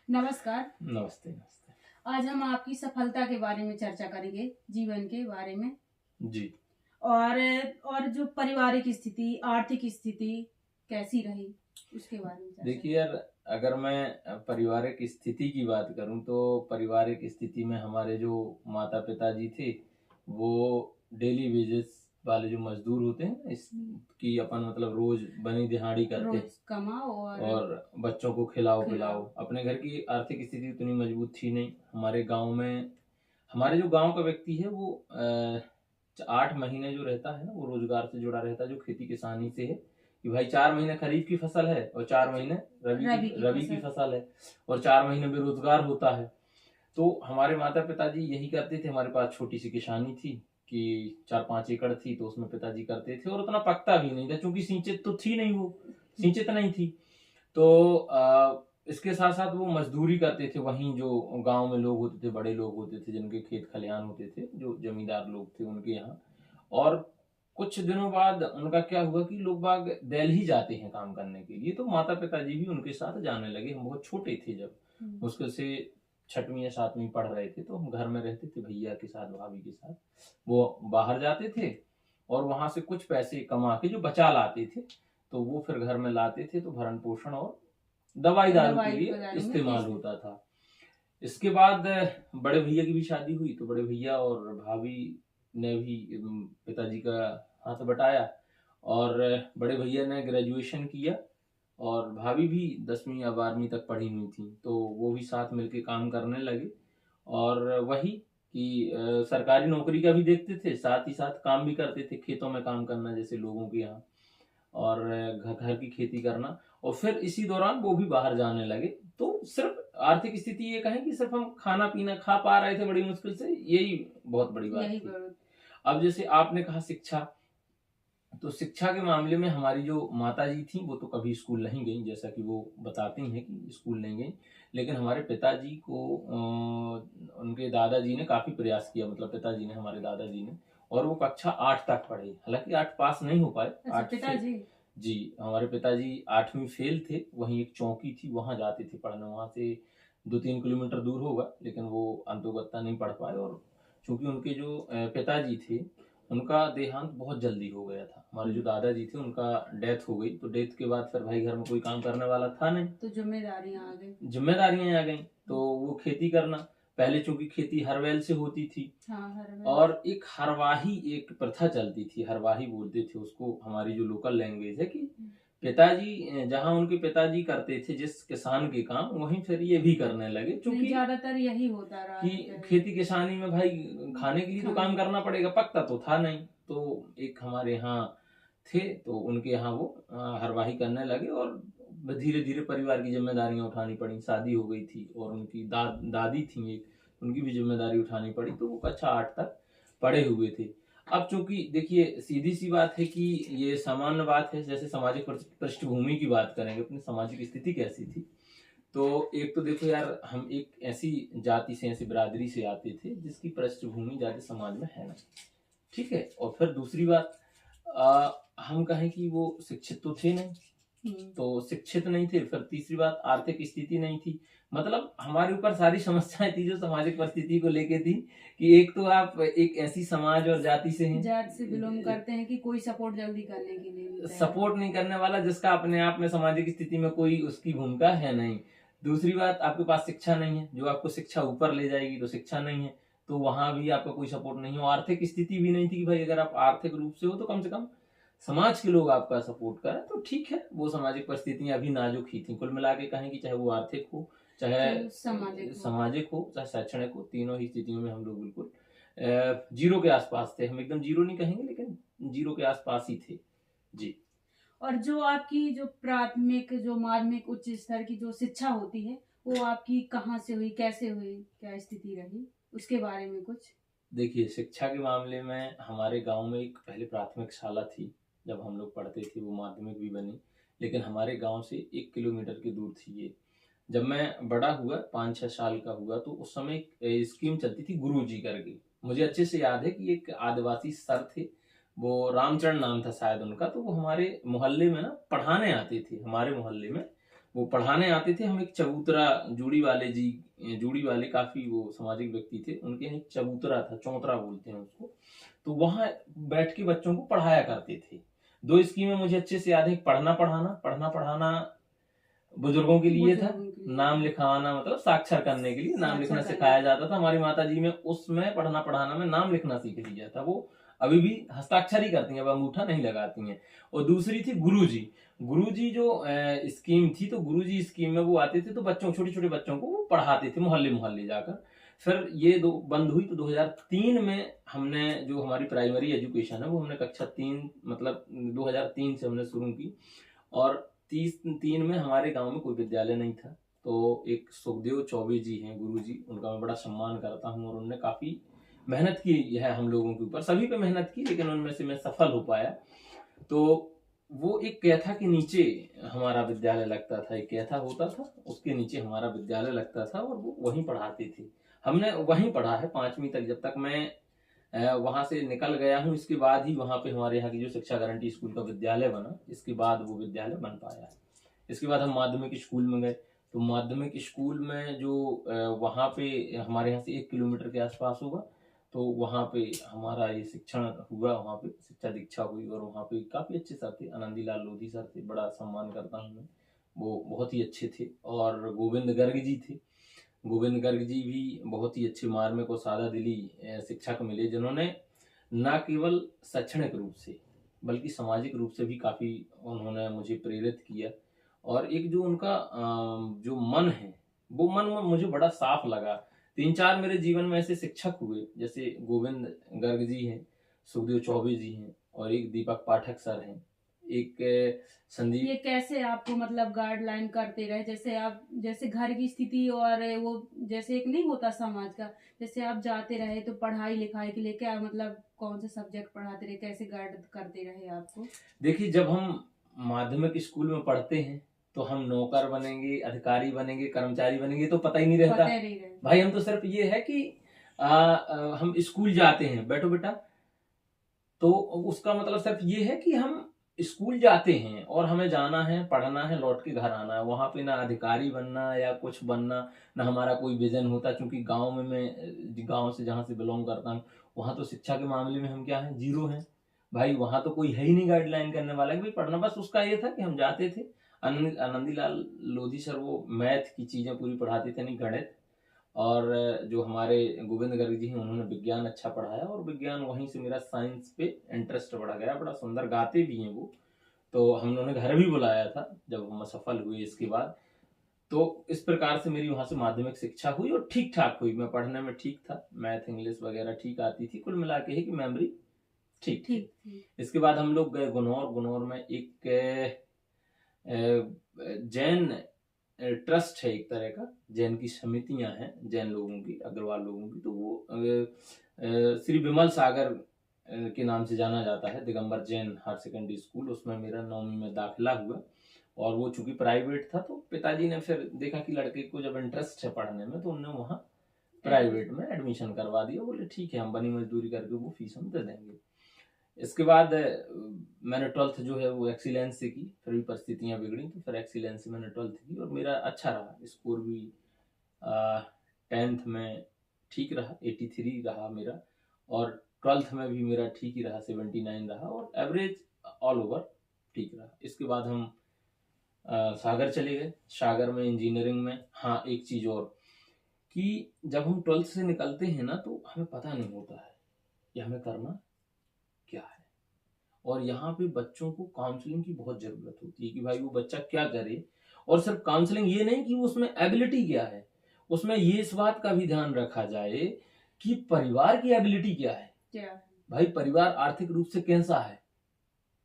नमस्कार। नमस्ते नमस्ते। आज हम आपकी सफलता के बारे में चर्चा करेंगे, जीवन के बारे में। जी। और जो पारिवारिक स्थिति, आर्थिक स्थिति कैसी रही, उसके बारे में चर्चा। देखिए यार, अगर मैं पारिवारिक स्थिति की बात करूं तो पारिवारिक स्थिति में हमारे जो माता पिता जी थे वो डेली वेजेस वाले जो मजदूर होते हैं इसकी अपन मतलब रोज बनी दिहाड़ी करते रोज कमाओ और बच्चों को खिलाओ पिलाओ। अपने घर की आर्थिक स्थिति उतनी मजबूत थी नहीं। हमारे गांव में हमारे जो गांव का व्यक्ति है वो 8 महीने जो रहता है ना वो रोजगार से जुड़ा रहता है, जो खेती किसानी से है कि भाई 4 महीने खरीफ की फसल है और 4 महीने रबी की फसल है और 4 महीने बेरोजगार होता है। तो हमारे माता पिताजी यही करते थे। हमारे पास छोटी सी किसानी थी कि 4-5 एकड़ थी, तो उसमें पिताजी करते थे और उतना पकता भी नहीं था क्योंकि सिंचित तो थी नहीं, वो सिंचित नहीं थी। तो इसके साथ साथ वो मजदूरी करते थे। वहीं जो गांव में लोग होते थे, बड़े लोग होते थे जिनके खेत खलिहान होते थे, जो जमींदार लोग थे उनके यहाँ। और कुछ दिनों बाद उनका क्या हुआ कि लोग बाग दिल्ली जाते हैं काम करने के लिए, तो माता पिताजी भी उनके साथ जाने लगे। हम बहुत छोटे थे जब, मुश्किल से 6वीं या 7वीं पढ़ रहे थे, तो हम घर में रहते थे भैया के साथ, भाभी के साथ। वो बाहर जाते थे और वहां से कुछ पैसे कमा के जो बचा लाते थे तो वो फिर घर में लाते थे, तो भरण पोषण और दवाई दारू के लिए इस्तेमाल होता था। इसके बाद बड़े भैया की भी शादी हुई, तो बड़े भैया और भाभी ने भी पिताजी का हाथ बटाया और बड़े भैया ने ग्रेजुएशन किया और भाभी भी 10वीं या 12वीं तक पढ़ी हुई थी, तो वो भी साथ मिलके काम करने लगे। और वही कि सरकारी नौकरी का भी देखते थे, साथ ही साथ काम भी करते थे, खेतों में काम करना जैसे लोगों के यहाँ, और घर की खेती करना। और फिर इसी दौरान वो भी बाहर जाने लगे। तो सिर्फ आर्थिक स्थिति ये कहें कि सिर्फ हम खाना पीना खा पा रहे थे बड़ी मुश्किल से, यही बहुत बड़ी बात थी। अब जैसे आपने कहा शिक्षा, तो शिक्षा के मामले में हमारी जो माता जी थी वो तो कभी स्कूल नहीं गई, जैसा कि वो बताती हैं कि स्कूल नहीं गई। लेकिन हमारे पिताजी को उनके दादाजी ने काफी प्रयास किया, मतलब पिताजी ने, हमारे दादाजी ने, और वो कक्षा 8 तक पढ़े। हालांकि 8 पास नहीं हो पाए। अच्छा, पिताजी जी, हमारे पिताजी 8वीं फेल थे। वहीं एक चौकी थी, वहां जाते थे पढ़ने, वहां से 2-3 किलोमीटर दूर होगा, लेकिन वो अंतोगत्ता नहीं पढ़ पाए। और चूंकि उनके जो पिताजी थे उनका देहांत बहुत जल्दी हो गया था। हमारे जो दादाजी थे उनका डेथ हो गई, तो डेथ के बाद फिर भाई घर में कोई काम करने वाला था नहीं, तो जिम्मेदारियां आ गई। तो वो खेती करना, पहले चूंकि खेती हरवैल से होती थी। और एक हरवाही एक प्रथा चलती थी, हरवाही बोलते थे उसको, हमारी जो लोकल लैंग्वेज है, कि पिताजी जहाँ उनके पिताजी करते थे जिस किसान के काम, वहीं फिर ये भी करने लगे। क्योंकि ज्यादातर यही होता रहा कि खेती किसानी में भाई खाने के लिए तो काम करना पड़ेगा, पकता तो था नहीं। तो एक हमारे यहाँ थे, तो उनके यहाँ वो हरवाही करने लगे और धीरे धीरे परिवार की जिम्मेदारियां उठानी पड़ी। शादी हो गई थी और उनकी दादी थी एक, उनकी भी जिम्मेदारी उठानी पड़ी, तो वो कक्षा 8 तक पढ़े हुए थे। अब चूंकि देखिए सीधी सी बात है कि ये सामान्य बात है, जैसे सामाजिक पृष्ठभूमि की बात करेंगे, अपनी सामाजिक स्थिति कैसी थी, तो एक तो देखो यार, हम एक ऐसी जाति से, ऐसी बिरादरी से आते थे जिसकी पृष्ठभूमि ज्यादा समाज में है ना, ठीक है। और फिर दूसरी बात, हम कहें कि वो शिक्षित तो थे नहीं, तो शिक्षित नहीं थे। फिर तीसरी बात, आर्थिक स्थिति नहीं थी। मतलब हमारे ऊपर सारी समस्याएं थी जो सामाजिक परिस्थिति को लेके थी, कि एक तो आप एक ऐसी समाज और जाति से हैं, जाति से बिलोंग करते हैं कि कोई सपोर्ट जल्दी करने के लिए सपोर्ट नहीं करने वाला, जिसका अपने आप में सामाजिक स्थिति में कोई उसकी भूमिका है नहीं। दूसरी बात, आपके पास शिक्षा नहीं है, जो आपको शिक्षा ऊपर ले जाएगी, तो शिक्षा नहीं है, तो वहां भी आपका कोई सपोर्ट नहीं हो। आर्थिक स्थिति भी नहीं थी कि भाई अगर आप आर्थिक रूप से हो तो कम से कम समाज के लोग आपका सपोर्ट करें, तो ठीक है। वो सामाजिक परिस्थितियां अभी नाजुक ही थी। कुल मिला के कहें कि चाहे वो आर्थिक हो, चाहे सामाजिक हो, चाहे शैक्षणिक हो, तीनों ही स्थितियों में हम लोग बिल्कुल जीरो के आसपास थे। हम एकदम जीरो नहीं कहेंगे, लेकिन जीरो के आसपास ही थे जी। और जो आपकी जो प्राथमिक, जो माध्यमिक, उच्च स्तर की जो शिक्षा होती है, वो आपकी कहाँ से हुई, कैसे हुई, क्या स्थिति रही, उसके बारे में कुछ? देखिए, शिक्षा के मामले में हमारे गांव में एक पहले प्राथमिक शाला थी, जब हम लोग पढ़ते थे। वो माध्यमिक भी बनी, लेकिन हमारे गांव से 1 किलोमीटर की दूर थी ये। जब मैं बड़ा हुआ, 5-6 साल का हुआ, तो उस समय एक स्कीम चलती थी गुरुजी करके। मुझे अच्छे से याद है कि एक आदिवासी सर थे, वो रामचरण नाम था शायद उनका, तो वो हमारे मोहल्ले में ना पढ़ाने आते थे, हमारे मोहल्ले में वो पढ़ाने आते थे। हम एक चबूतरा जूड़ी वाले काफी वो सामाजिक व्यक्ति थे, उनके यहाँ एक चबूतरा था, चौतरा बोलते हैं उसको, तो वहां बैठ के बच्चों को पढ़ाया करते थे। 2 स्कीमें मुझे अच्छे से याद है, पढ़ना पढ़ाना बुजुर्गों के लिए था, नाम लिखाना मतलब साक्षर करने के लिए नाम लिखना सिखाया जाता था। हमारी माता जी में उसमें पढ़ना पढ़ाना में नाम लिखना सीख लिया था। वो अभी भी हस्ताक्षर ही करती हैं, अब अंगूठा नहीं लगाती हैं। और दूसरी थी गुरुजी जो स्कीम थी, तो गुरुजी स्कीम में वो आते थे तो छोटे छोटे बच्चों को वो पढ़ाते थे मोहल्ले मोहल्ले जाकर। फिर ये दो बंद हुई तो 2003 में हमने जो हमारी प्राइमरी एजुकेशन है वो हमने कक्षा 3 मतलब 2003 से हमने शुरू की। और 3 में हमारे गांव में कोई विद्यालय नहीं था, तो एक सुखदेव चौबे जी हैं गुरुजी, उनका मैं बड़ा सम्मान करता हूँ। और उन्होंने काफी मेहनत की है हम लोगों के ऊपर, सभी पे मेहनत की, लेकिन उनमें से मैं सफल हो पाया। तो वो एक कैथा के नीचे हमारा विद्यालय लगता था, एक कैथा होता था उसके नीचे हमारा विद्यालय लगता था, और वो वहीं पढ़ाते थे। हमने वहीं पढ़ा है 5वीं तक, जब तक मैं वहां से निकल गया हूँ। इसके बाद ही वहां पे हमारे यहाँ की जो शिक्षा गारंटी स्कूल का विद्यालय बना, इसके बाद वो विद्यालय बन पाया। इसके बाद हम माध्यमिक स्कूल में गए, तो माध्यमिक स्कूल में जो वहां पे हमारे यहाँ से 1 किलोमीटर के आसपास होगा, तो वहाँ पे हमारा ये शिक्षण हुआ, वहाँ पे शिक्षा दीक्षा हुई। और वहाँ पे काफ़ी अच्छे सर थे, आनंदीलाल लोधी सर थे, बड़ा सम्मान करता हूँ मैं, वो बहुत ही अच्छे थे। और गोविंद गर्ग जी थे, गोविंद गर्ग जी भी बहुत ही अच्छे मार्मिक और सादा दिली शिक्षक मिले, जिन्होंने न केवल शैक्षणिक रूप से बल्कि सामाजिक रूप से भी काफ़ी उन्होंने मुझे प्रेरित किया। और एक जो उनका जो मन है, वो मन मुझे बड़ा साफ लगा। 3-4 मेरे जीवन में ऐसे शिक्षक हुए, जैसे गोविंद गर्ग जी हैं, सुखदेव चौबे जी हैं, और एक दीपक पाठक सर हैं, एक संदीप। ये कैसे आपको मतलब गाइडलाइन करते रहे, जैसे घर की स्थिति और वो जैसे एक नहीं होता समाज का, जैसे आप जाते रहे तो पढ़ाई लिखाई के लिए क्या मतलब कौन से सब्जेक्ट पढ़ाते रहे, कैसे गाइड करते रहे आपको? देखिए, जब हम माध्यमिक स्कूल में पढ़ते हैं तो हम नौकर बनेंगे, अधिकारी बनेंगे, कर्मचारी बनेंगे, तो पता ही नहीं रहता भाई। हम तो सिर्फ ये है कि हम स्कूल जाते हैं, बैठो बेटा, तो उसका मतलब सिर्फ ये है कि हम स्कूल जाते हैं और हमें जाना है, पढ़ना है, लौट के घर आना है। वहां पे ना अधिकारी बनना या कुछ बनना, ना हमारा कोई विजन होता। क्योंकि गांव में मैं गांव से जहां से बिलोंग करता हूँ, वहां तो शिक्षा के मामले में हम क्या है, जीरो हैं भाई। वहां तो कोई है ही नहीं गाइडलाइन करने वाला कि भाई पढ़ना। बस उसका ये था कि हम जाते थे, आनंदीलाल लोधी सर वो मैथ की चीजें पूरी पढ़ाते थे, नहीं गणित। और जो हमारे गोविंद गर्ग जी हैं, उन्होंने विज्ञान अच्छा पढ़ाया, और विज्ञान वहीं से मेरा साइंस पे इंटरेस्ट बढ़ गया। बड़ा सुंदर गाते भी हैं वो, तो हम उन्होंने घर भी बुलाया था जब हम सफल हुए इसके बाद। तो इस प्रकार से मेरी वहां से माध्यमिक शिक्षा हुई, और ठीक ठाक हुई। मैं पढ़ने में ठीक था, मैथ इंग्लिश वगैरह ठीक आती थी, कुल मिला के है कि मेमोरी ठीक थी। इसके बाद हम लोग गए गुनौर में एक जैन ट्रस्ट है, एक तरह का जैन की समितियां हैं, जैन लोगों की, अग्रवाल लोगों की। तो वो श्री विमल सागर के नाम से जाना जाता है, Digambar Jain higher secondary school. उसमें मेरा 9वीं में दाखिला हुआ, और वो चूंकि प्राइवेट था, तो पिताजी ने फिर देखा कि लड़के को जब इंटरेस्ट है पढ़ने में, तो उन्होंने वहाँ प्राइवेट में एडमिशन करवा दिया। बोले ठीक है, हम बनी मजदूरी करके वो फीस हम दे देंगे। इसके बाद मैंने 12th जो है वो एक्सीलेंस से की, फिर भी परिस्थितियां बिगड़ी, तो फिर एक्सीलेंस से मैंने 12th की, और मेरा अच्छा रहा स्कोर भी। 10th में ठीक रहा, 83 रहा मेरा, और 12th में भी मेरा ठीक ही रहा, 79 रहा, और एवरेज ऑल ओवर ठीक रहा। इसके बाद हम सागर चले गए। सागर में इंजीनियरिंग में, हाँ एक चीज और, कि जब हम 12th से निकलते हैं ना, तो हमें पता नहीं होता है कि हमें करना क्या है। और यहाँ पे बच्चों को काउंसलिंग की बहुत जरूरत होती है कि भाई वो बच्चा क्या करे। और सिर्फ काउंसलिंग ये नहीं कि उसमें एबिलिटी क्या है, उसमें ये इस बात का भी ध्यान रखा जाए कि परिवार की एबिलिटी क्या है, भाई परिवार आर्थिक रूप से कैसा है,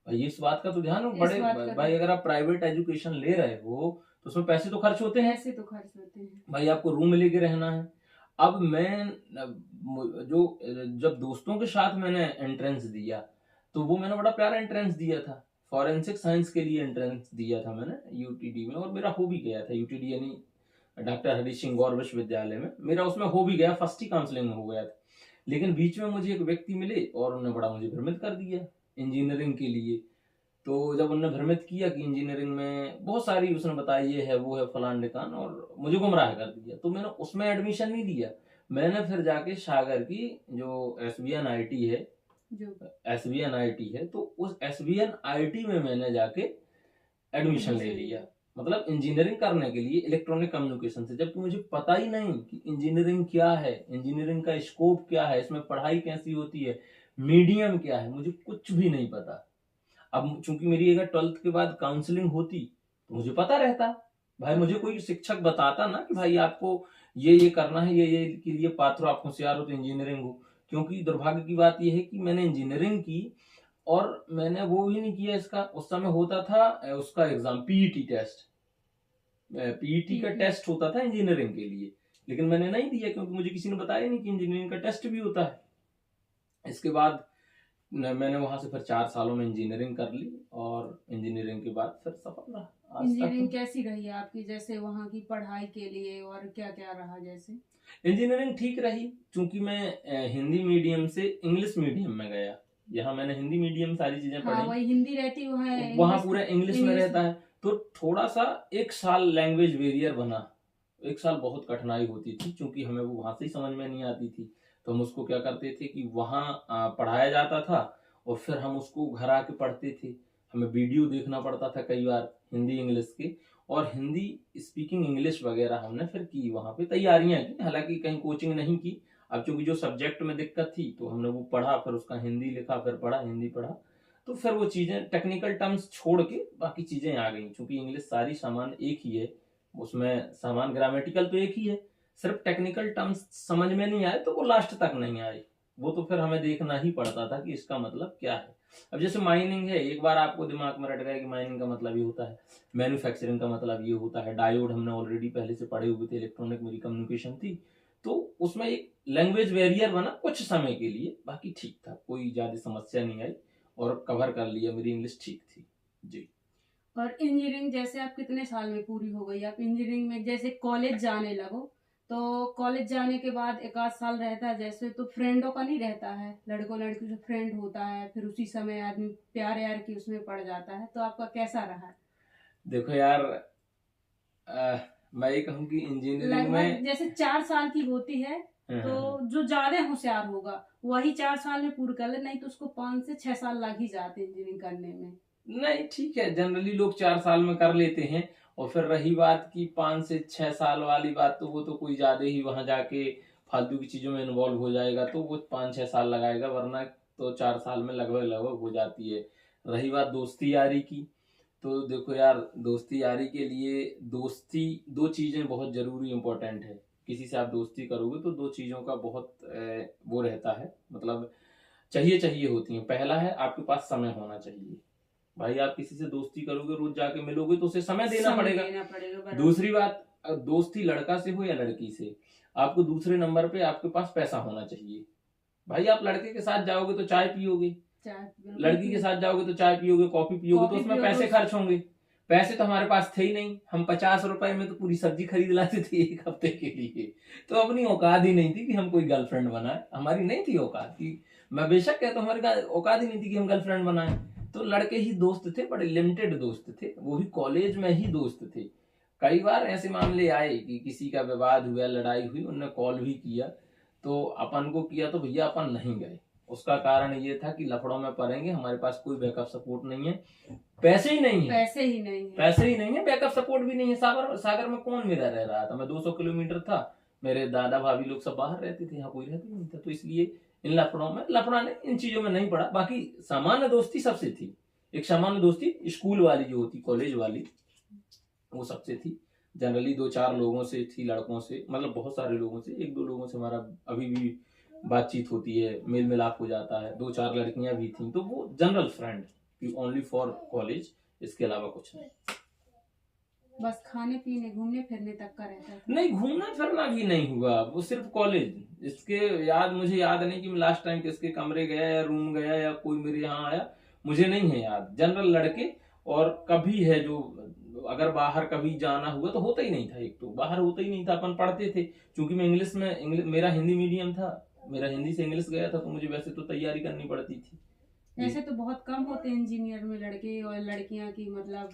भाई इस बात का तो ध्यान हो। बड़े भाई अगर आप प्राइवेट एजुकेशन ले रहे हो तो उसमें पैसे तो खर्च होते हैं, भाई आपको रूम में लेके रहना है। अब मैं जब दोस्तों के साथ मैंने एंट्रेंस दिया, तो वो मैंने बड़ा प्यारा एंट्रेंस दिया था, फॉरेंसिक साइंस के लिए एंट्रेंस दिया था मैंने यूटीडी में, और मेरा हो भी गया था। यूटीडी यानी डॉक्टर हरी सिंह गौर विश्वविद्यालय में, मेरा उसमें हो भी गया, फर्स्ट ही काउंसलिंग में हो गया था। लेकिन बीच में मुझे एक व्यक्ति मिले और उन्होंने बड़ा मुझे भ्रमित कर दिया इंजीनियरिंग के लिए। तो जब उन्होंने भ्रमित किया कि इंजीनियरिंग में बहुत सारी, उसने बताया ये है वो है फलान ढिकान, और मुझे गुमराह कर दिया, तो मैंने उसमें एडमिशन नहीं लिया। मैंने फिर जाके सागर की जो एसबीएन आईटी है, जो एसबीएन आईटी है, तो उस एसबीएन आईटी में मैंने जाके एडमिशन ले लिया, मतलब इंजीनियरिंग करने के लिए इलेक्ट्रॉनिक कम्युनिकेशन से, जबकि मुझे पता ही नहीं कि इंजीनियरिंग क्या है, इंजीनियरिंग का स्कोप क्या है, इसमें पढ़ाई कैसी होती है, मीडियम क्या है, मुझे कुछ भी नहीं पता। अब चूंकि मेरी अगर 12th के बाद काउंसलिंग होती तो मुझे पता रहता, भाई मुझे कोई शिक्षक बताता ना कि भाई आपको ये करना है, ये के लिए पात्र, आप होशियार हो तो इंजीनियरिंग हो। क्योंकि दुर्भाग्य की बात यह है कि मैंने इंजीनियरिंग की और मैंने वो भी नहीं किया, इसका उस समय होता था उसका एग्जाम, पीईटी टेस्ट, पीईटी का टेस्ट होता था इंजीनियरिंग के लिए, लेकिन मैंने नहीं दिया क्योंकि मुझे किसी ने बताया नहीं कि इंजीनियरिंग का टेस्ट भी होता है। इसके बाद मैंने वहां से फिर 4 सालों में इंजीनियरिंग कर ली, और इंजीनियरिंग के बाद फिर सफल रहा। इंजीनियरिंग कैसी रही आपकी, जैसे वहाँ की पढ़ाई के लिए और क्या क्या रहा? जैसे इंजीनियरिंग ठीक रही, क्योंकि मैं हिंदी मीडियम से इंग्लिश मीडियम में गया। यहाँ मैंने हिंदी मीडियम सारी चीजें पढ़ी, वही हिंदी रहती, वहाँ पूरा इंग्लिश में रहता है, तो थोड़ा सा 1 साल लैंग्वेज वेरियर बना। 1 साल बहुत कठिनाई होती थी, क्योंकि हमें वो भाषा ही समझ में नहीं आती थी। तो हम उसको क्या करते थे कि वहाँ पढ़ाया जाता था और फिर हम उसको घर आके पढ़ते थे। हमें वीडियो देखना पड़ता था कई बार हिंदी इंग्लिश के, और हिंदी स्पीकिंग इंग्लिश वगैरह हमने फिर की, वहाँ पे तैयारियां की, हालांकि कहीं कोचिंग नहीं की। अब चूंकि जो सब्जेक्ट में दिक्कत थी तो हमने वो पढ़ा, फिर उसका हिंदी लिखा, फिर पढ़ा, हिंदी पढ़ा, तो फिर वो चीजें टेक्निकल टर्म्स छोड़ के बाकी चीजें आ गई। चूंकि इंग्लिश सारी सामान एक ही है, उसमें सामान ग्रामेटिकल तो एक ही है, सिर्फ टेक्निकल टर्म्स समझ में नहीं आए तो वो लास्ट तक नहीं आए, वो तो फिर हमें देखना ही पड़ता था कि इसका मतलब क्या है। अब जैसे माइनिंग है, एक बार आपको दिमाग में रट गया कि माइनिंग का मतलब ये होता है, मैन्युफैक्चरिंग का मतलब ये होता है, डायोड हमने ऑलरेडी पहले से पढ़े हुए थे, इलेक्ट्रॉनिक मेरी कम्युनिकेशन थी, तो उसमें एक लैंग्वेज वेरियर बना कुछ समय के लिए, बाकी ठीक था, कोई ज्यादा समस्या नहीं आई और कवर कर लिया, मेरी इंग्लिश ठीक थी जी। और इंजीनियरिंग जैसे आप कितने साल में पूरी हो गई? आप इंजीनियरिंग में जैसे कॉलेज जाने लगो, तो कॉलेज जाने के बाद 1 आध साल रहता है जैसे, तो फ्रेंडों का नहीं रहता है, लड़कों लड़की जो फ्रेंड होता है, फिर उसी समय आदमी प्यार यार की उसमें पड़ जाता है, तो आपका कैसा रहा? देखो यार, मैं ये कहूँ कि इंजीनियरिंग में जैसे 4 साल की होती है, तो जो ज्यादा होशियार होगा वही 4 साल में पूरा कर ले, नहीं तो उसको 5 से 6 साल लग ही जाते हैं इंजीनियरिंग करने में। नहीं ठीक है, जनरली लोग 4 साल में कर लेते हैं, और फिर रही बात की 5 से 6 साल वाली बात, तो वो तो कोई ज्यादा ही वहां जाके फालतू की चीजों में इन्वॉल्व हो जाएगा, तो वो 5-6 साल लगाएगा, वरना तो 4 साल में लगभग लगभग हो जाती है। रही बात दोस्ती यारी की, तो देखो यार, दोस्ती यारी के लिए दोस्ती, 2 चीजें बहुत जरूरी इंपॉर्टेंट है। किसी से आप दोस्ती करोगे तो 2 चीजों का बहुत वो रहता है, मतलब चाहिए होती है। पहला है आपके पास समय होना चाहिए, भाई आप किसी से दोस्ती करोगे, रोज जाके मिलोगे, तो उसे समय देना पड़ेगा। दूसरी बात, दोस्ती लड़का से हो या लड़की से, आपको दूसरे नंबर पे आपके पास पैसा होना चाहिए। भाई आप लड़के के साथ जाओगे तो चाय पियोगे, लड़की के साथ जाओगे तो चाय पियोगे, कॉफी पियोगे, तो उसमें पैसे खर्च होंगे। पैसे तो हमारे पास थे ही नहीं, हम 50 रुपए में तो पूरी सब्जी खरीद लाते थे 1 हफ्ते के लिए, तो अपनी औकात ही नहीं थी कि हम कोई गर्लफ्रेंड बनाए, हमारी नहीं थी औकात की। मैं बेशक कहता हूँ हमारी औकात ही नहीं थी कि हम गर्लफ्रेंड बनाए। तो लड़के ही दोस्त थे, बड़े लिमिटेड दोस्त थे, वो भी कॉलेज में ही दोस्त थे। कई बार ऐसे मामले आए कि किसी का विवाद हुआ, लड़ाई हुई, उन्होंने कॉल भी किया, तो अपन को किया तो भैया अपन नहीं गए। उसका कारण ये था कि लफड़ों में पड़ेंगे, हमारे पास कोई बैकअप सपोर्ट नहीं है, पैसे ही नहीं है, बैकअप सपोर्ट भी नहीं है। सागर में कौन मेरा रह रहा था, मैं 200 किलोमीटर था, मेरे दादा भाभी लोग सब बाहर रहते थे, यहाँ कोई रहते नहीं था, तो इसलिए इन लफड़ों में, लफड़ा ने इन चीजों में नहीं पड़ा। बाकी सामान्य दोस्ती सबसे थी, एक सामान्य दोस्ती स्कूल वाली जो होती, कॉलेज वाली, वो सबसे थी। जनरली 2-4 लोगों से थी, लड़कों से, मतलब बहुत सारे लोगों से, 1-2 लोगों से हमारा अभी भी बातचीत होती है, मेल मिलाप हो जाता है। 2-4 लड़कियां भी थी, तो वो general friend, only for college, इसके अलावा कुछ नहीं। बस खाने पीने घूमने फिरने तक का रहता है? नहीं, घूमना फिरना भी नहीं हुआ, वो सिर्फ कॉलेज। इसके मुझे याद नहीं कि मैं लास्ट टाइम किसके कमरे गया या रूम गया या कोई मेरे यहाँ आया, मुझे नहीं है याद। जनरल लड़के, और कभी है जो अगर बाहर कभी जाना हुआ तो होता ही नहीं था, एक तो बाहर होता ही नहीं था, अपन पढ़ते थे। क्योंकि मैं इंग्लिश में, मेरा हिंदी मीडियम था, मेरा हिंदी से इंग्लिश गया था, तो मुझे वैसे तो तैयारी करनी पड़ती थी, ऐसे तो बहुत कम होते हैं इंजीनियर में लड़के और लड़कियां की मतलब।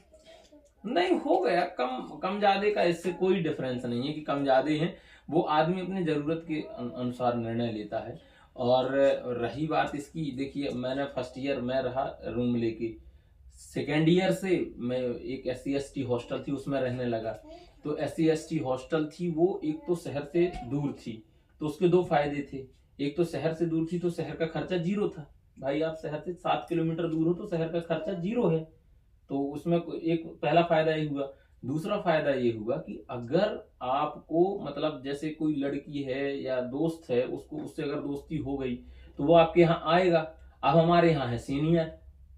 नहीं, हो गया कम कम ज्यादा का, इससे कोई डिफरेंस नहीं है कि कम ज्यादा है। वो आदमी अपनी जरूरत के अनुसार निर्णय लेता है। और रही बात इसकी, देखिए मैंने फर्स्ट ईयर में रहा रूम लेके, सेकेंड ईयर से मैं एक SC ST हॉस्टल थी उसमें रहने लगा। तो SC ST हॉस्टल थी वो, एक तो शहर से दूर थी, तो उसके दो फायदे थे। एक तो शहर से दूर थी तो शहर का खर्चा जीरो था। भाई आप शहर से 7 किलोमीटर दूर हो तो शहर का खर्चा जीरो है। तो उसमें एक पहला फायदा ये हुआ। दूसरा फायदा ये हुआ कि अगर आपको मतलब जैसे कोई लड़की है या दोस्त है, उसको उससे अगर दोस्ती हो गई तो वो आपके यहाँ आएगा। अब हमारे यहाँ है सीनियर,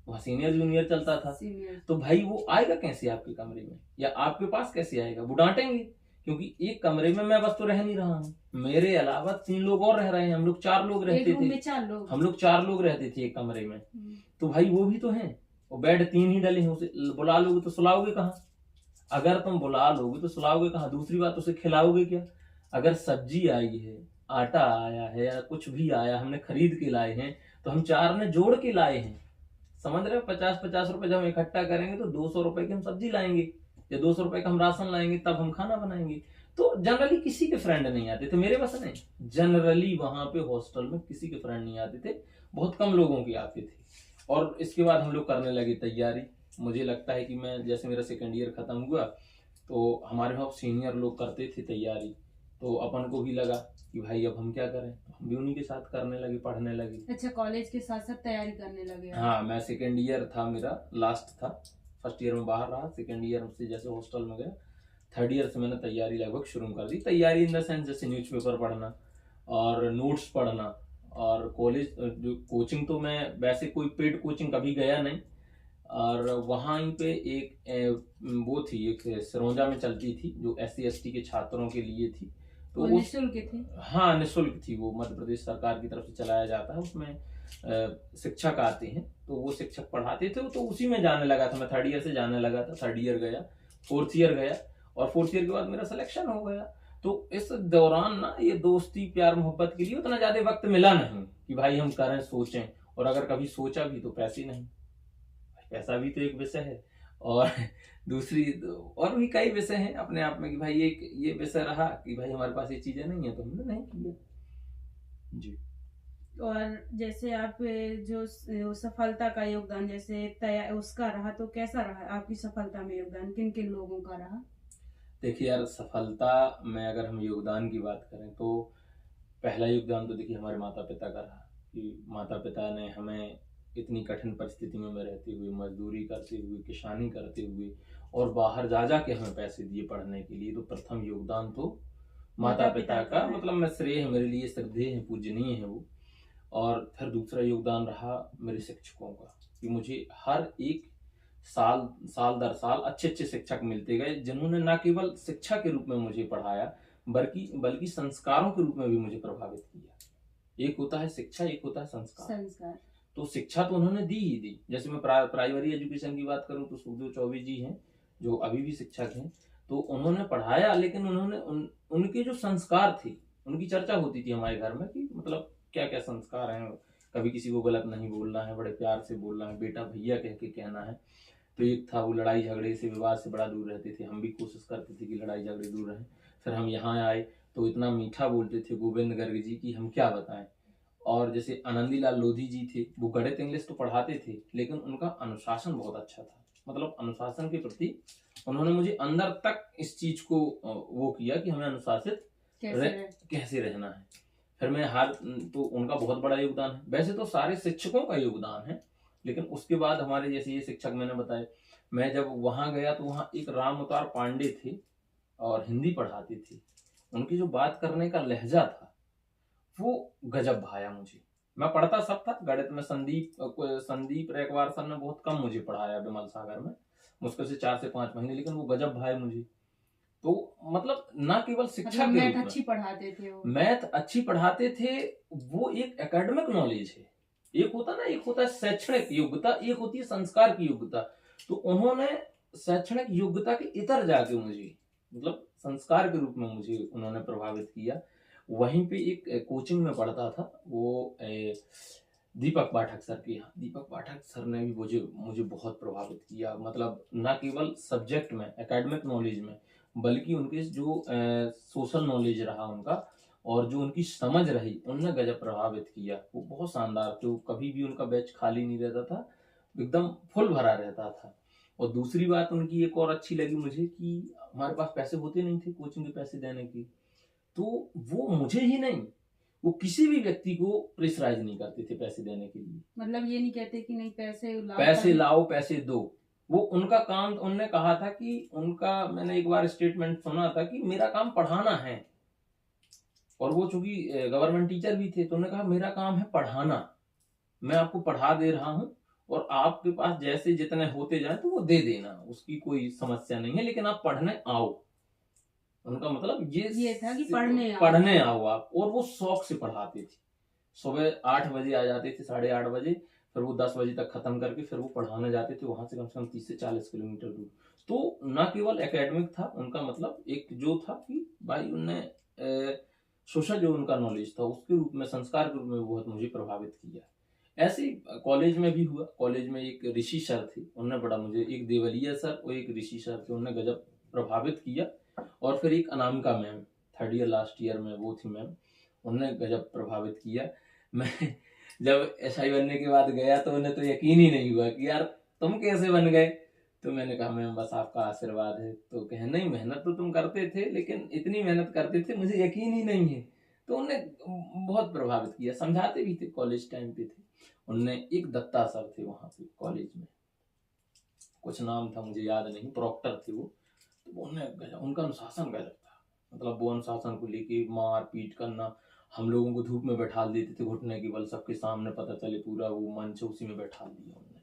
वहाँ सीनियर जूनियर चलता था। सीनियर तो भाई वो आएगा कैसे आपके कमरे में या आपके पास कैसे आएगा? वो डांटेंगे, क्योंकि एक कमरे में मैं बस तो रह नहीं रहा हूँ, मेरे अलावा 3 लोग और रह रहे हैं। हम लोग 4 लोग एक रहते रूम थे। में 4 लोग। हम लोग 4 लोग रहते थे एक कमरे में। तो भाई वो भी तो हैं, और बेड 3 ही डले हैं, उसे बुला लोगे तो सुलाओगे कहाँ? अगर तुम बुला लोगे तो सुलाओगे कहाँ? दूसरी बात, उसे खिलाओगे क्या? अगर सब्जी आई है, आटा आया है या कुछ भी आया, हमने खरीद के लाए हैं, तो हम 4 ने जोड़ के लाए हैं। समझ रहे हो? 50-50 रुपए जब हम इकट्ठा करेंगे तो 200 रुपए की हम सब्जी लाएंगे या 200 रुपए का हम राशन लाएंगे, तब हम खाना बनाएंगे। तो जनरली किसी के फ्रेंड नहीं आते थे, मेरे बस नहीं, जनरली वहां पे हॉस्टल में किसी के फ्रेंड नहीं आते थे, बहुत कम लोगों के आते थे। और इसके बाद हम लोग करने लगे तैयारी। मुझे लगता है कि मैं जैसे मेरा सेकेंड ईयर खत्म हुआ तो हमारे वहाँ सीनियर लोग करते थे तैयारी, तो अपन को भी लगा कि भाई अब हम क्या करें, तो हम भी उन्हीं के साथ करने लगे, पढ़ने लगे। अच्छा, कॉलेज के साथ साथ तैयारी करने लगे आप? हाँ, मैं सेकेंड ईयर था, मेरा लास्ट था। फर्स्ट ईयर में बाहर रहा, सेकेंड ईयर से जैसे हॉस्टल में गया, थर्ड ईयर से मैंने तैयारी लगभग शुरू कर दी। तैयारी इन द सेंस जैसे न्यूज़पेपर पढ़ना और नोट्स पढ़ना। और कॉलेज जो कोचिंग, तो मैं वैसे कोई पेड कोचिंग कभी गया नहीं। और वहाँ पे एक वो थी, एक सिरोंजा में चलती थी जो SC ST के छात्रों के लिए थी। तो वो उस निःशुल्क थी? हाँ, निःशुल्क थी। वो मध्य प्रदेश सरकार की तरफ से चलाया जाता है। उसमें शिक्षक आते हैं, तो वो शिक्षक पढ़ाते थे, तो उसी में जाने लगा था। मैं थर्ड ईयर से जाने लगा था, थर्ड ईयर गया, फोर्थ ईयर गया, और फोर्थ ईयर के बाद मेरा सिलेक्शन हो गया। तो इस दौरान ना ये दोस्ती प्यार मोहब्बत के लिए उतना ज्यादा वक्त मिला नहीं कि भाई हम करें, सोचें। और अगर कभी सोचा भी तो पैसे नहीं, पैसा भी तो एक विषय है। और दूसरी और भी कई विषय हैं अपने आप में कि भाई ये विषय रहा कि भाई हमारे पास ये चीजें नहीं है तो हमने नहीं किया जी। और जैसे आप जो सफलता का योगदान जैसे उसका रहा, तो कैसा रहा आपकी सफलता में योगदान, किन किन लोगों का रहा? देखिए यार, सफलता में अगर हम योगदान की बात करें तो पहला योगदान तो देखिए हमारे माता पिता का रहा कि माता पिता ने हमें इतनी कठिन परिस्थितियों में रहते हुए, मजदूरी करते हुए, किसानी करते हुए और बाहर जा जा के हमें पैसे दिए पढ़ने के लिए। तो प्रथम योगदान तो माता पिता का, मतलब मैं श्रेय है, मेरे लिए श्रद्धेय है, पूजनीय है वो। और फिर दूसरा योगदान रहा मेरे शिक्षकों का कि मुझे हर एक साल साल दर साल अच्छे अच्छे शिक्षक मिलते गए, जिन्होंने न केवल शिक्षा के रूप में मुझे पढ़ाया बल्कि बल्कि संस्कारों के रूप में भी मुझे प्रभावित किया। एक होता है शिक्षा, एक होता है संस्कार। तो शिक्षा तो उन्होंने दी ही दी। जैसे मैं प्राइमरी एजुकेशन की बात करूं तो सुखदेव चौबे जी हैं जो अभी भी शिक्षक हैं। तो उन्होंने पढ़ाया, लेकिन उन्होंने उनके जो संस्कार थे उनकी चर्चा होती थी हमारे घर में कि मतलब क्या क्या संस्कार हैं। कभी किसी को गलत नहीं बोलना है, बड़े प्यार से बोलना है, बेटा भैया कह के कहना है। तो एक था वो लड़ाई झगड़े से, विवाद से बड़ा दूर रहते थे। हम भी कोशिश करते थे कि लड़ाई झगड़े दूर रहें। फिर हम यहाँ आए तो इतना मीठा बोलते थे गोविंद गर्ग जी की हम क्या बताएं। और जैसे आनंदीलाल लोधी जी थे, वो गणित इंग्लिश तो पढ़ाते थे लेकिन उनका अनुशासन बहुत अच्छा था। मतलब अनुशासन के प्रति उन्होंने मुझे अंदर तक इस चीज को वो किया कि हमें अनुशासित कैसे रहना है। फिर मैं तो उनका बहुत बड़ा योगदान है। वैसे तो सारे शिक्षकों का योगदान है, लेकिन उसके बाद हमारे जैसे ये शिक्षक मैंने बताए, मैं जब वहां गया तो वहां एक राम अवतार पांडे थे और हिंदी पढ़ाते थे। उनकी जो बात करने का लहजा था वो गजब भाया मुझे। मैं पढ़ता सब था, गणित में संदीप रेखवार सर ने बहुत कम मुझे पढ़ाया विमल सागर में, मुश्किल से 4 से 5 महीने, लेकिन वो गजब भाई मुझे। तो मतलब ना केवल शिक्षा के मैथ अच्छी पढ़ाते थे, वो मैथ अच्छी पढ़ाते थे। वो एक एकेडमिक नॉलेज है, एक होता ना, एक होता है शैक्षणिक योग्यता, एक होती है संस्कार की योग्यता। तो उन्होंने शैक्षणिक योग्यता के इतर जाके मुझे मतलब संस्कार के रूप में मुझे उन्होंने प्रभावित किया। वहीं पे एक कोचिंग में पढ़ता था, वो दीपक पाठक सर के यहाँ। दीपक पाठक सर ने भी मुझे मुझे बहुत प्रभावित किया, मतलब ना केवल सब्जेक्ट में, एकेडमिक नॉलेज में, बल्कि उनके जो सोशल नॉलेज रहा उनका, और जो उनकी समझ रही, उनने गजब प्रभावित किया। वो बहुत शानदार थे, वो कभी भी उनका बैच खाली नहीं रहता था, एकदम फुल भरा रहता था। और दूसरी बात उनकी एक और अच्छी लगी मुझे कि हमारे पास पैसे होते नहीं थे कोचिंग के पैसे देने की, तो वो मुझे ही नहीं, वो किसी भी व्यक्ति को प्रेशराइज नहीं करते थे पैसे देने के लिए। मतलब ये नहीं कहते कि नहीं पैसे लाओ, पैसे लाओ, पैसे दो, वो उनका काम। उनने कहा था कि उनका, मैंने एक बार स्टेटमेंट सुना था कि मेरा काम पढ़ाना है, और वो चूंकि गवर्नमेंट टीचर भी थे, तो उन्होंने कहा मेरा काम है पढ़ाना, मैं आपको पढ़ा दे रहा हूँ, और आपके पास जैसे जितने होते जाए तो वो दे देना, उसकी कोई समस्या नहीं है, लेकिन आप पढ़ने आओ। उनका मतलब ये था कि पढ़ने आओ आप। और वो शौक से पढ़ाते थे, सुबह 8 बजे आ जाते थे, 8:30 बजे, फिर वो 10 बजे तक खत्म करके फिर वो पढ़ाने जाते थे, वहां से कम 30 से 40 किलोमीटर दूर। तो ना केवल एकेडमिक था उनका, मतलब एक जो था कि भाई उनने सोशल जो उनका नॉलेज था उसके रूप में, संस्कार के रूप में बहुत मुझे प्रभावित किया। ऐसे ही कॉलेज में भी हुआ। कॉलेज में एक ऋषि सर थे, उन्होंने बड़ा मुझे, एक देवलिया सर और एक ऋषि सर थे, उन्होंने गजब प्रभावित किया। और फिर एक Anamika ma'am, 3rd year last year में वो थी मैम, उन्होंने गजब प्रभावित किया। मैं जब एसआई बनने के बाद गया तो उन्हें तो यकीन ही नहीं हुआ कि यार तुम कैसे बन गए। तो मैंने कहा मैम बस आपका आशीर्वाद है। तो कहे नहीं, मेहनत तो तुम करते थे, लेकिन इतनी मेहनत करते थे मुझे यकीन ही नहीं है। तो उन्होंने बहुत प्रभावित किया, समझाते भी थे, कॉलेज टाइम पे थे। उनने एक दत्ता सर थे वहां पे कॉलेज में, कुछ नाम था मुझे याद नहीं, प्रॉक्टर थे वो। तो उनका अनुशासन गजब था, मतलब वो अनुशासन को लेके मार पीट करना, हम लोगों को धूप में बैठा देते थे घुटने के बल, सबके सामने पता चले पूरा वो मंच उसी में बैठा दिया उन्होंने।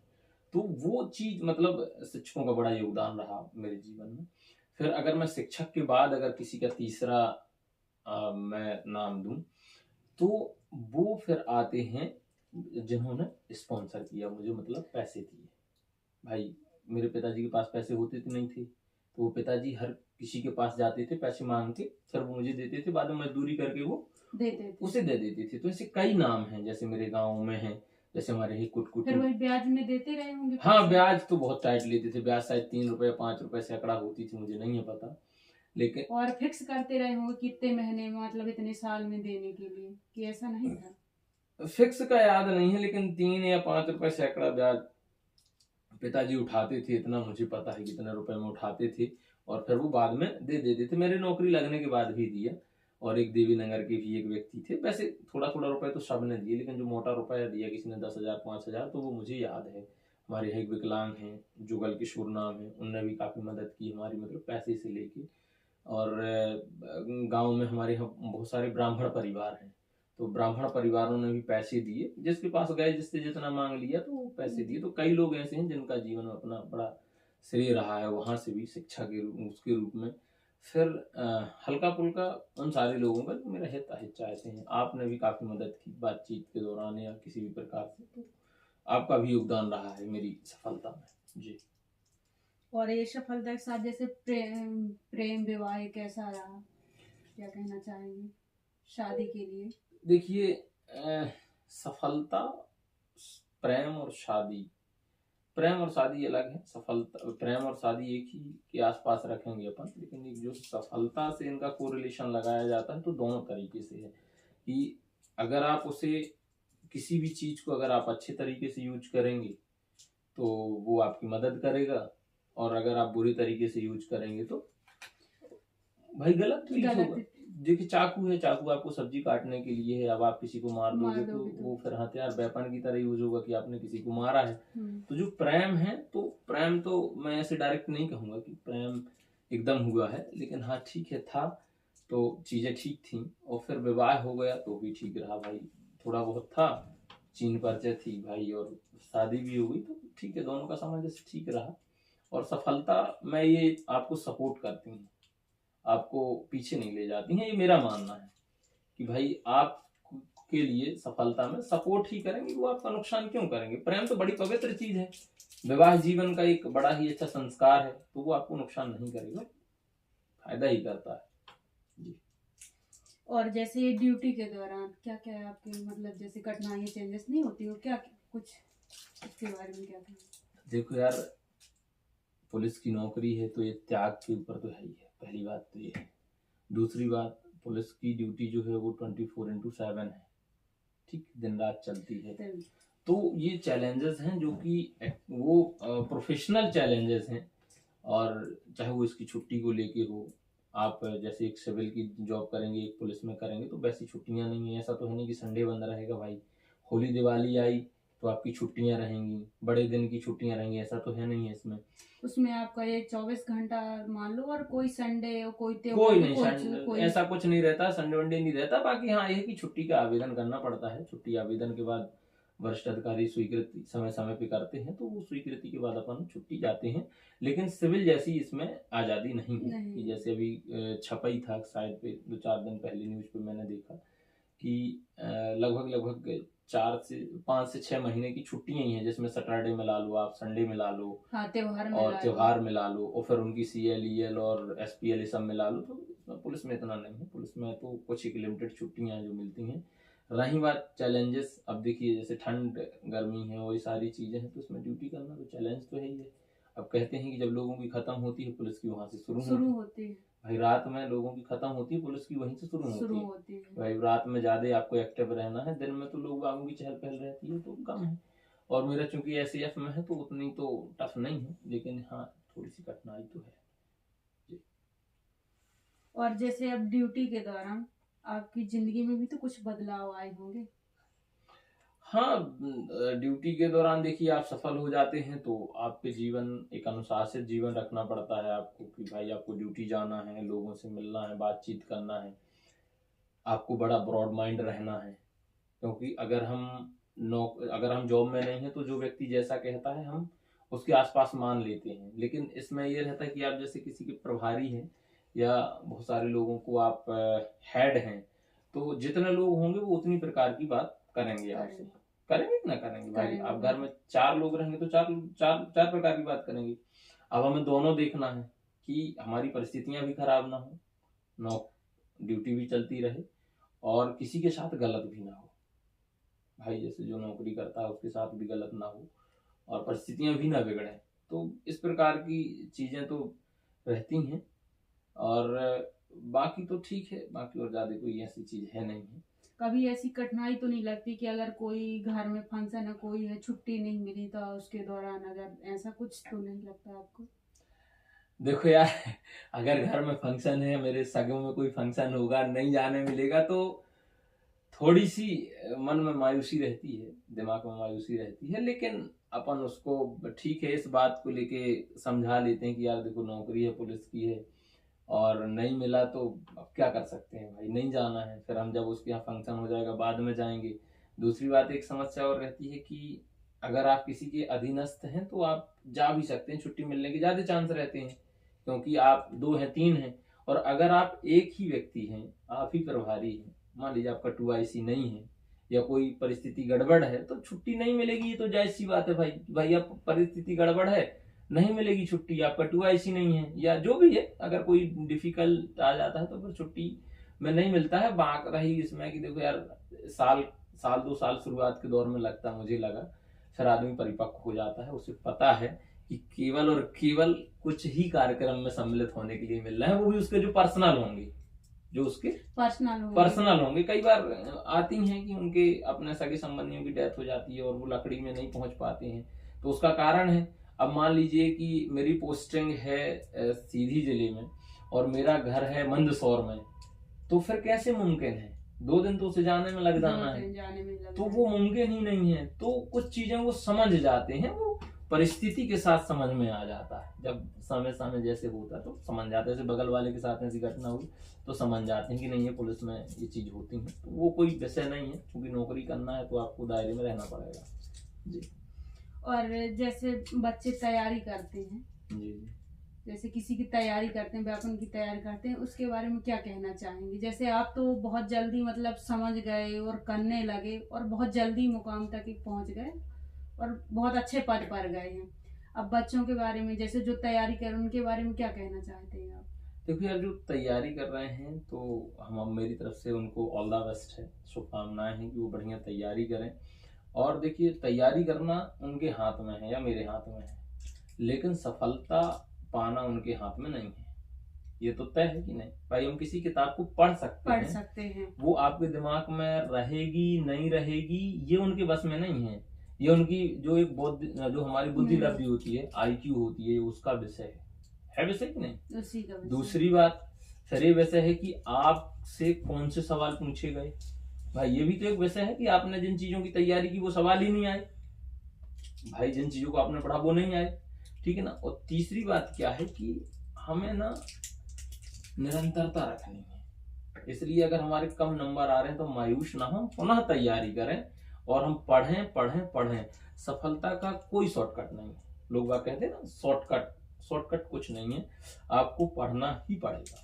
तो वो चीज, मतलब शिक्षकों का बड़ा योगदान रहा मेरे जीवन में। फिर अगर मैं शिक्षक के बाद अगर किसी का तीसरा मैं नाम दूं, तो वो फिर आते हैं जिन्होंने स्पॉन्सर किया मुझे, मतलब पैसे दिए। भाई मेरे पिताजी के पास पैसे होते थे नहीं थे, तो वो पिताजी हर किसी के पास जाते थे पैसे मांग के, फिर वो मुझे देते थे, बाद में मजदूरी करके वो उसे दे देते थे। तो ऐसे कई नाम हैं, जैसे मेरे गांव में हैं, जैसे हमारे ही कुट फिर वही ब्याज में देते रहे होंगे। हाँ, ब्याज तो बहुत टाइट लेते थे, ब्याज शायद 3 रुपए 5 रुपए सैकड़ा होती थी, मुझे नहीं है पता, लेकिन और फिक्स करते रहे होंगे कितने महीने में, मतलब इतने साल में देने के लिए, कि ऐसा नहीं था? फिक्स का याद नहीं है, लेकिन 3 या 5 रुपए सैकड़ा ब्याज पिताजी उठाते थे, इतना मुझे पता है कितने रुपए में उठाते थे, और फिर वो बाद में दे देते थे। मेरी नौकरी लगने के बाद भी दिया। और एक देवी नगर के भी एक व्यक्ति थे, वैसे थोड़ा थोड़ा रुपए तो सबने दिए, लेकिन जो मोटा रुपया दिया किसी ने 10,000 5,000, तो वो मुझे याद है। हमारे एक विकलांग हैं, जुगल किशोर नाम है, उनने भी काफी मदद की हमारी, मतलब पैसे से लेके। और गांव में हमारे यहाँ बहुत सारे ब्राह्मण परिवार हैं, तो ब्राह्मण परिवारों ने भी पैसे दिए, जिसके पास गए जिससे जितना मांग लिया तो वो पैसे दिए। तो कई लोग ऐसे हैं जिनका जीवन में अपना बड़ा श्रेय रहा है वहां से भी, शिक्षा के रूप उसके रूप में। फिर हल्का फुल्का उन सारे लोगों का जो मेरा हित अहित चाहते हैं। आपने भी काफी मदद की बातचीत के दौरान या किसी भी प्रकार से, तो आपका भी योगदान रहा है मेरी सफलता में जी। और ये सफलता के साथ जैसे प्रेम विवाह कैसा रहा, क्या कहना चाहेंगे शादी के लिए? देखिए सफलता, प्रेम और शादी, प्रेम और शादी अलग है। सफलता, प्रेम और शादी एक ही के आसपास रखेंगे अपन, लेकिन एक जो सफलता से इनका कोरिलेशन लगाया जाता है, तो दोनों तरीके से है कि अगर आप उसे, किसी भी चीज को अगर आप अच्छे तरीके से यूज करेंगे तो वो आपकी मदद करेगा, और अगर आप बुरी तरीके से यूज करेंगे तो भाई गलत होगा। देखिए चाकू है, चाकू आपको सब्जी काटने के लिए है, अब आप किसी को मार दोगे तो वो फिर हथियार वेपन की तरह यूज होगा कि आपने किसी को मारा है। तो जो प्रेम है, तो प्रेम तो मैं ऐसे डायरेक्ट नहीं कहूंगा कि प्रेम एकदम हुआ है, लेकिन हाँ ठीक है था, तो चीजें ठीक थी। और फिर विवाह हो गया तो भी ठीक रहा भाई, थोड़ा बहुत था, चीन परिचय थी भाई, और शादी भी हो गई, तो ठीक है, दोनों का सामंजस्य ठीक रहा। और सफलता मैं ये आपको सपोर्ट करती हूँ, आपको पीछे नहीं ले जाती हैं, ये मेरा मानना है कि भाई आप के लिए सफलता में सपोर्ट ही करेंगे, वो आपका नुकसान क्यों करेंगे। प्रेम तो बड़ी पवित्र चीज है, विवाह जीवन का एक बड़ा ही अच्छा संस्कार है, तो वो आपको नुकसान नहीं करेगा, फायदा ही करता है जी। और जैसे ये ड्यूटी के दौरान क्या क्या है आपके मतलब जैसे कठिनाइयाँ चेंजेस नहीं होती हो क्या कुछ इसके बारे में क्या कहना? देखो यार, पुलिस की नौकरी है तो ये त्याग के ऊपर तो है ही है, पहली बात तो ये है। दूसरी बात, पुलिस की ड्यूटी जो है वो 24/7 है, ठीक, दिन रात चलती है। तो ये चैलेंजेस हैं जो कि वो प्रोफेशनल चैलेंजेस हैं, और चाहे वो इसकी छुट्टी को लेके हो, आप जैसे एक सिविल की जॉब करेंगे, एक पुलिस में करेंगे, तो वैसी छुट्टियां नहीं है। ऐसा तो है नहीं कि संडे बंद रहेगा भाई, होली दिवाली आई तो आपकी छुट्टियां रहेंगी, बड़े दिन की छुट्टियां रहेंगी, ऐसा तो है नहीं है इसमें। उसमें आपका ये 24 घंटा मान लो, और कोई संडे और कोई कोई त्योहार नहीं, ऐसा कुछ नहीं रहता, संडे वनडे नहीं रहता। बाकी हाँ, ये है कि छुट्टी का आवेदन करना पड़ता है, छुट्टी आवेदन के बाद वरिष्ठ अधिकारी स्वीकृति समय समय पे करते हैं, तो वो स्वीकृति के बाद अपन छुट्टी जाते हैं। लेकिन सिविल जैसी इसमें आज़ादी नहीं है कि जैसे अभी छपई था शायद पे 2-4 दिन पहले न्यूज पे मैंने देखा कि लगभग 5 से 6 महीने की छुट्टियां ही हैं, जिसमें सैटरडे मिला लो, आप संडे मिला लो, हाँ, त्योहार मिला लो, और फिर उनकी CL, EL और SPL सब मिला लो। तो इसमें पुलिस में इतना नहीं है, पुलिस में तो कुछ एक लिमिटेड छुट्टियां जो मिलती हैं। रही बात चैलेंजेस, अब देखिए जैसे ठंड गर्मी है और ये सारी चीजें हैं, तो इसमें ड्यूटी करना तो चैलेंज तो है ही है। अब कहते हैं कि जब लोगों की खत्म होती है, पुलिस की वहां से शुरू होती है। भाई रात में लोगों की खत्म होती है, पुलिस की वहीं से शुरू होती है। भाई रात में ज्यादा आपको एक्टिव रहना है, दिन में तो लोग बागों की चहल पहल रहती है तो कम है। और मेरा चूंकि SAF में है तो उतनी तो टफ नहीं है, लेकिन हाँ थोड़ी सी कठिनाई तो है जी। और जैसे अब ड्यूटी के दौरान आपकी जिंदगी में भी तो कुछ बदलाव आए होंगे? हाँ, ड्यूटी के दौरान देखिए आप सफल हो जाते हैं तो आपके जीवन एक अनुशासित जीवन रखना पड़ता है आपको, कि भाई आपको ड्यूटी जाना है, लोगों से मिलना है, बातचीत करना है, आपको बड़ा ब्रॉड माइंड रहना है। क्योंकि अगर हम जॉब में नहीं है तो जो व्यक्ति जैसा कहता है हम उसके आसपास मान लेते हैं। लेकिन इसमें ये रहता है कि आप जैसे किसी के प्रभारी हैं या बहुत सारे लोगों को आप हेड हैं, तो जितने लोग होंगे वो उतनी प्रकार की बात करेंगे आपसे, करेंगे कि ना करेंगे भाई। आप घर में 4 लोग रहेंगे तो चार प्रकार की बात करेंगे। अब हमें दोनों देखना है कि हमारी परिस्थितियां भी खराब ना हो, ड्यूटी भी चलती रहे, और किसी के साथ गलत भी ना हो भाई, जैसे जो नौकरी करता है उसके साथ भी गलत ना हो, और परिस्थितियां भी ना बिगड़े। तो इस प्रकार की चीजें तो रहती हैं, और बाकी तो ठीक है, बाकी और ज्यादा कोई ऐसी चीज है नहीं है। कभी ऐसी कठिनाई तो नहीं लगती कि अगर कोई घर में फंक्शन है, कोई है, छुट्टी नहीं मिली तो उसके दौरान, अगर ऐसा कुछ तो नहीं लगता आपको? देखो यार, अगर घर में फंक्शन है, मेरे सगों में कोई फंक्शन होगा, नहीं जाने मिलेगा, तो थोड़ी सी मन में मायूसी रहती है, दिमाग में मायूसी रहती है। लेकिन अपन उसको ठीक है, इस बात को लेके समझा लेते हैं कि यार देखो नौकरी है, पुलिस की है, और नहीं मिला तो अब क्या कर सकते हैं भाई, नहीं जाना है, फिर हम जब उसके यहाँ फंक्शन हो जाएगा बाद में जाएंगे। दूसरी बात, एक समस्या और रहती है कि अगर आप किसी के अधीनस्थ हैं तो आप जा भी सकते हैं, छुट्टी मिलने के ज्यादा चांस रहते हैं, क्योंकि आप 2 हैं 3 हैं। और अगर आप एक ही व्यक्ति हैं, आप ही प्रभारी हैं, मान लीजिए आपका 2IC नहीं है या कोई परिस्थिति गड़बड़ है, तो छुट्टी नहीं मिलेगी, ये तो जायज सी बात है भाई। अब परिस्थिति गड़बड़ है, नहीं मिलेगी छुट्टी, आपका 2IC नहीं है या जो भी है, अगर कोई डिफिकल्ट आ जाता है तो फिर छुट्टी में नहीं मिलता है। बात रही इसमें कि देखो यार, साल 2 साल शुरुआत के दौर में लगता है, मुझे लगा, फिर आदमी परिपक्व हो जाता है, उसे पता है कि केवल और केवल कुछ ही कार्यक्रम में सम्मिलित होने के लिए मिल रहा है, वो भी उसके जो पर्सनल होंगे, जो उसके पर्सनल होंगे। कई बार आती हैं कि उनके अपने सगे संबंधियों की डेथ हो जाती है और वो लकड़ी में नहीं पहुंच पाते हैं, तो उसका कारण है। अब मान लीजिए कि मेरी पोस्टिंग है सीधी जिले में और मेरा घर है मंदसौर में, तो फिर कैसे मुमकिन है, 2 दिन तो उसे जाने में लग जाना है, तो वो मुमकिन ही नहीं है। तो कुछ चीजें वो समझ जाते हैं, वो परिस्थिति के साथ समझ में आ जाता है, जब समय जैसे होता है तो समझ जाते हैं। जैसे बगल वाले के साथ ऐसी घटना हुई तो समझ जाते हैं कि नहीं, ये पुलिस में ये चीज होती है, तो वो कोई विषय नहीं है, क्योंकि नौकरी करना है तो आपको दायरे में रहना पड़ेगा जी। और जैसे बच्चे तैयारी करते हैं जी, जैसे किसी की तैयारी करते हैं, व्यापन की तैयारी करते हैं, उसके बारे में क्या कहना चाहेंगे? जैसे आप तो बहुत जल्दी मतलब समझ गए और करने लगे और बहुत जल्दी मुकाम तक पहुंच गए और बहुत अच्छे पद पर गए हैं। अब बच्चों के बारे में, जैसे जो तैयारी कर, उनके बारे में क्या कहना चाहते हैं आप? देखो यार, जो तैयारी कर रहे हैं तो हम मेरी तरफ से उनको ऑल द बेस्ट है, शुभकामनाएं हैं कि वो बढ़िया तैयारी करें। और देखिए, तैयारी करना उनके हाथ में है या मेरे हाथ में है, लेकिन सफलता पाना उनके हाथ में नहीं है। ये तो तय है कि नहीं भाई, हम किसी किताब को पढ़ सकते हैं, वो आपके दिमाग में रहेगी नहीं रहेगी ये उनके बस में नहीं है। ये उनकी जो एक जो हमारी बुद्धि लब्धि होती है, IQ होती है, उसका विषय है विषय कि नहीं, उसी का विषय। दूसरी बात फिर ये विषय है कि आपसे कौन से सवाल पूछे गए। भाई ये भी तो एक विषय है कि आपने जिन चीजों की तैयारी की वो सवाल ही नहीं आए, भाई जिन चीजों को आपने पढ़ा वो नहीं आए, ठीक है ना। और तीसरी बात क्या है कि हमें ना निरंतरता रखनी है। इसलिए अगर हमारे कम नंबर आ रहे हैं तो मायूस ना हो, पुनः तैयारी करें और हम पढ़ें पढ़ें पढ़ें। सफलता का कोई शॉर्टकट नहीं है। लोग बात कहते हैं ना, शॉर्टकट कुछ नहीं है, आपको पढ़ना ही पड़ेगा,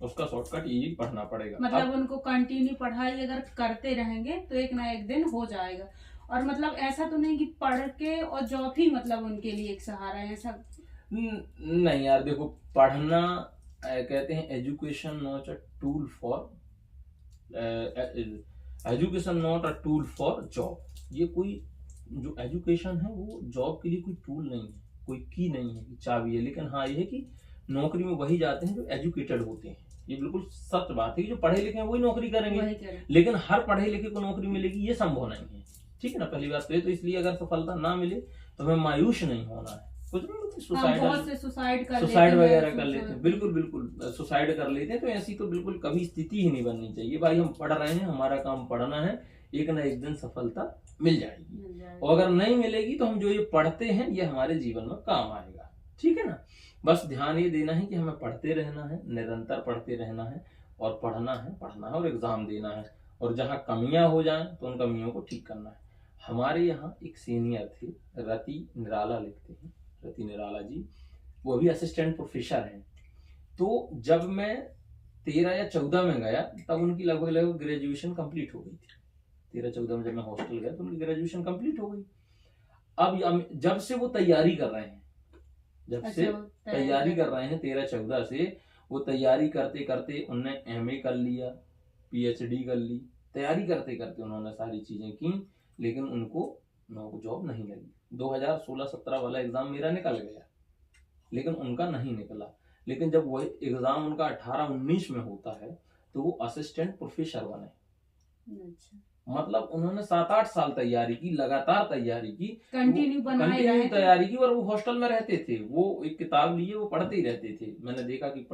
उसका शॉर्टकट यही पढ़ना पड़ेगा। मतलब उनको कंटिन्यू पढ़ाई अगर करते रहेंगे तो एक ना एक दिन हो जाएगा। और मतलब ऐसा तो नहीं कि पढ़ के और जॉब ही मतलब उनके लिए एक सहारा है, ऐसा नहीं यार। देखो, पढ़ना कहते हैं education not a tool for education not a tool for job. ये कोई जो एजुकेशन है वो जॉब के लिए कोई टूल नहीं है, कोई की नहीं है, चाबी है। लेकिन हाँ, ये है कि नौकरी में वही जाते हैं जो एजुकेटेड होते हैं। ये बिल्कुल सच बात है कि जो पढ़े लिखे हैं वही नौकरी करेंगे, लेकिन हर पढ़े लिखे को नौकरी मिलेगी ये संभव नहीं है, ठीक है ना। पहली बात तो ये, तो इसलिए अगर सफलता ना मिले तो हमें मायूस नहीं होना है। कुछ नहीं, सुसाइड वगैरह कर लेते हैं, बिल्कुल बिल्कुल सुसाइड कर लेते हैं। तो ऐसी तो बिल्कुल कभी स्थिति ही नहीं बननी चाहिए। भाई हम पढ़ रहे हैं, हमारा काम पढ़ना है, एक ना एक दिन सफलता मिल जाएगी। और अगर नहीं मिलेगी तो हम जो ये पढ़ते हैं ये हमारे जीवन में काम आएगा, ठीक है ना। बस ध्यान ये देना है कि हमें पढ़ते रहना है, निरंतर पढ़ते रहना है, और पढ़ना है और एग्जाम देना है। और जहाँ कमियां हो जाएं तो उन कमियों को ठीक करना है। हमारे यहाँ एक सीनियर थे, रति निराला लिखते हैं, रति निराला जी, वो भी असिस्टेंट प्रोफेसर हैं। तो जब मैं 13 या 14 में गया तब उनकी लगभग ग्रेजुएशन कंप्लीट हो गई थी। 13-14 में जब मैं हॉस्टल गया तो उनकी ग्रेजुएशन कंप्लीट हो गई। अब जब से वो तैयारी कर रहे हैं, जब से तैयारी कर रहे हैं 13-14 से, वो तैयारी करते करते उन्होंने MA कर लिया, PhD कर ली। तैयारी करते करते उन्होंने सारी चीजें की, लेकिन उनको जॉब नहीं लगी। 2016-17 वाला एग्जाम मेरा निकल गया, लेकिन उनका नहीं निकला। लेकिन जब वही एग्जाम उनका 18-19 में होता है तो वो असिस्टेंट प्रोफेसर बने। अच्छा। मतलब उन्होंने 7-8 साल तैयारी की, लगातार तैयारी की, कंटिन्यू तैयारी की। और वो हॉस्टल में रहते थे, वो एक किताब लिए वो पढ़ते ही रहते थे। मैंने देखा कि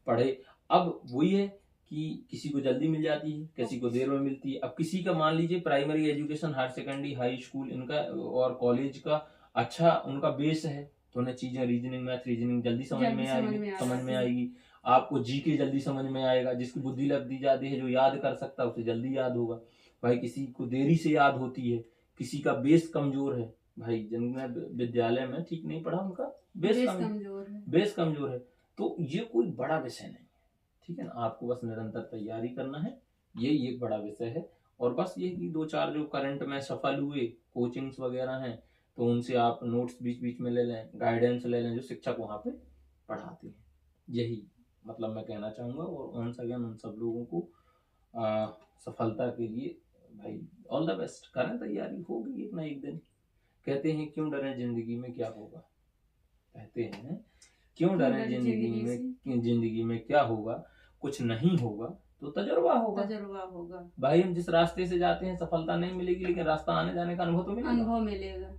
पढ़े। अब वही है कि किसी को जल्दी मिल जाती है, किसी को देर में मिलती है। अब किसी का मान लीजिए primary education, higher secondary, high school इनका और कॉलेज का अच्छा उनका बेस है, तो उन्हें चीजें रीजनिंग, मैथ रीजनिंग जल्दी समझ में आएगी। आपको GK जल्दी समझ में आएगा। जिसकी बुद्धि लब्धि ज्यादा है, जो याद कर सकता है, उसे जल्दी याद होगा। भाई किसी को देरी से याद होती है, किसी का बेस कमजोर है। भाई जिनने विद्यालय में ठीक नहीं पढ़ा उनका बेस कमजोर है। तो ये कोई बड़ा विषय नहीं, ठीक है ना। आपको बस निरंतर तैयारी करना है, यही एक बड़ा विषय है। और बस ये कि 2-4 जो करंट में सफल हुए कोचिंग्स वगैरह हैं, तो उनसे आप नोट्स बीच बीच में ले लें, गाइडेंस ले लें जो शिक्षक वहाँ पे पढ़ाते हैं। यही मतलब मैं कहना चाहूँगा। और once again उन सब लोगों को सफलता के लिए भाई ऑल द बेस्ट। करें तैयारी, होगी एक ना एक दिन। कहते हैं क्यों डरें जिंदगी में क्या होगा, कहते हैं क्यों डरें जिंदगी में क्या होगा, कुछ नहीं होगा तो तजुर्बा होगा। भाई हम जिस रास्ते से जाते हैं सफलता नहीं मिलेगी, लेकिन रास्ता आने जाने का अनुभव तो मिलेगा।